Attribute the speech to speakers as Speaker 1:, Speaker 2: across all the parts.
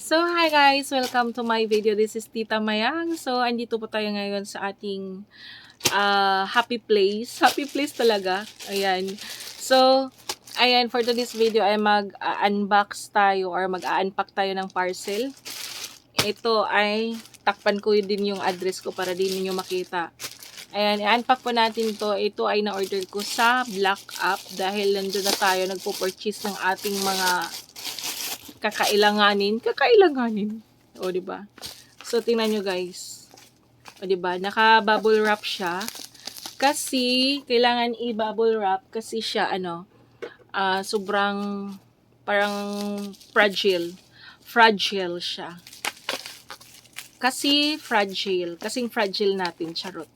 Speaker 1: So, hi guys! Welcome to my video. This is Tita Mayang. So, andito po tayo ngayon sa ating happy place. Happy place talaga. Ayan. So, ayan, for today's video ay mag-unbox tayo or mag-unpack tayo ng parcel. Ito ay takpan ko din yung address ko para din niyo makita. Ayan, i-unpack po natin to. Ito ay na-order ko sa Black App dahil nandun na tayo nagpo-purchase ng ating mga kakailanganin. O, di ba? So, tingnan nyo guys. O, di ba? Naka-bubble wrap siya. Kasi, kailangan i-bubble wrap kasi siya, sobrang parang fragile. Fragile siya. Kasing fragile natin, charot.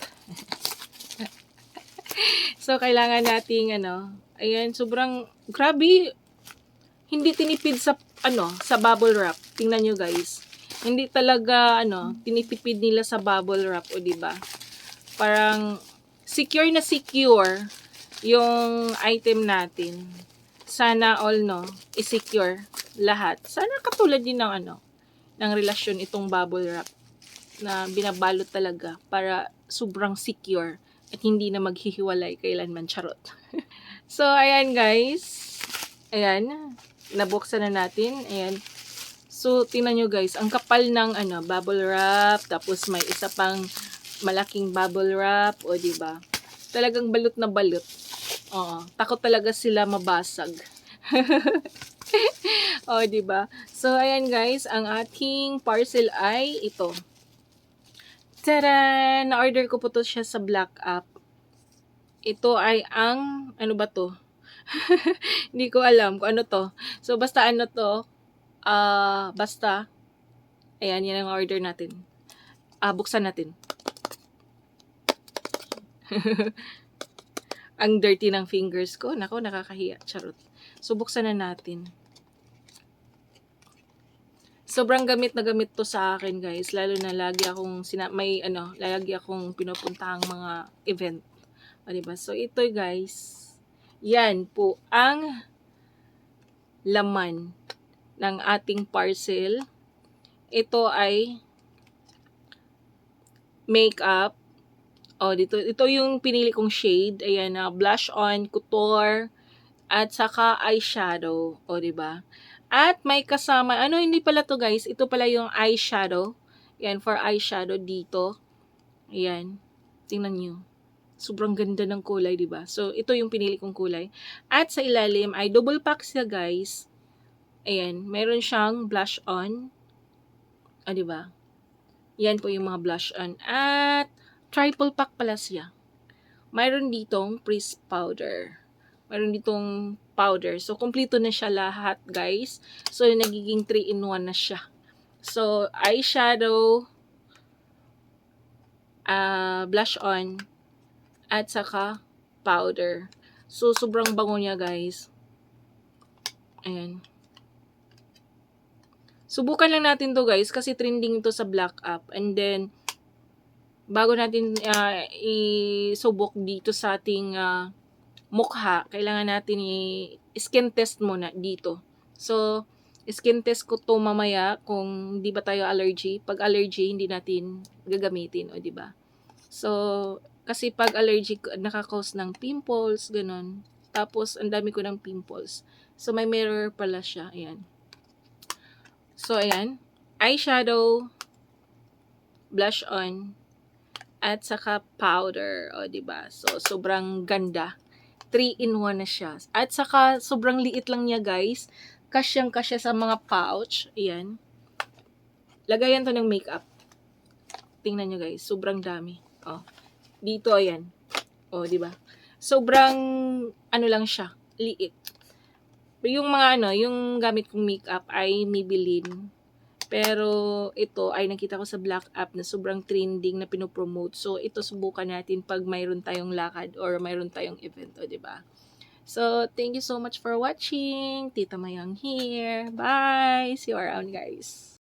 Speaker 1: So, kailangan nating, ayan, sobrang, grabe, hindi tinipid sa bubble wrap. Tingnan nyo guys. Hindi talaga, tinitipid nila sa bubble wrap, o diba? Parang, secure na secure yung item natin. Sana all, i-secure lahat. Sana katulad din ng relasyon itong bubble wrap na binabalot talaga para sobrang secure at hindi na maghihiwalay kailanman, charot. So, ayan guys. Ayan. Nabuksan na natin. Ayan. So, tingnan nyo guys. Ang kapal ng bubble wrap. Tapos may isa pang malaking bubble wrap. O, diba? Talagang balot na balot. Oo. Takot talaga sila mabasag. O, diba? So, ayan guys. Ang ating parcel ay ito. Tara! Na-order ko po to siya sa Black App. Ito ay ang, ano ba to? Hindi ko alam kung ano to. So, basta to. Ayan, yan ang order natin. Buksan natin. Ang dirty ng fingers ko. Nako, nakakahiya. Charot. So, buksan na natin. Sobrang gamit na gamit to sa akin, guys. Lalo na lagi akong lagi akong pinupuntahang mga event. O, diba? So, ito, guys. Yan po ang laman ng ating parcel. Ito ay makeup. O, ito yung pinili kong shade. Ayan, blush on, couture, at saka eyeshadow. O, diba? At may kasama, hindi pala to guys. Ito pala yung eyeshadow. Ayan, for eyeshadow dito. Ayan. Tingnan nyo. Sobrang ganda ng kulay, diba? So, ito yung pinili kong kulay. At sa ilalim ay double pack siya, guys. Ayan. Meron siyang blush on. O, diba? Yan po yung mga blush on. At triple pack pala siya. Mayroon ditong press powder. Mayroon ditong powder. So, kompleto na siya lahat, guys. So, nagiging 3-in-1 na siya. So, eyeshadow, blush on, at saka powder. So, sobrang bango niya, guys. Ayan. Subukan lang natin to guys, kasi trending to sa Black App. And then, bago natin isubok dito sa ating mukha, kailangan natin i-skin test muna dito. So, skin test ko to mamaya kung hindi ba tayo allergy. Pag allergy, hindi natin gagamitin, o diba? So, kasi pag allergy, nakakause ng pimples, ganun. Tapos, ang dami ko ng pimples. So, may mirror pala siya. Ayan. So, ayan. Eyeshadow, blush on, at saka powder. O, diba? So, sobrang ganda. 3-in-1 na siya. At saka, sobrang liit lang niya, guys. Kasyang-kasya sa mga pouch. Ayan. Lagayan to ng makeup. Tingnan nyo, guys. Sobrang dami. O. Dito, ayan. O, diba? Sobrang, lang siya. Liit. Yung mga, yung gamit kong makeup ay Maybelline. Pero ito ay nakita ko sa Black App na sobrang trending na pinopromote. So, ito subukan natin pag mayroon tayong lakad or mayroon tayong event, o diba? So, thank you so much for watching. Tita Mayang here. Bye! See you around, guys.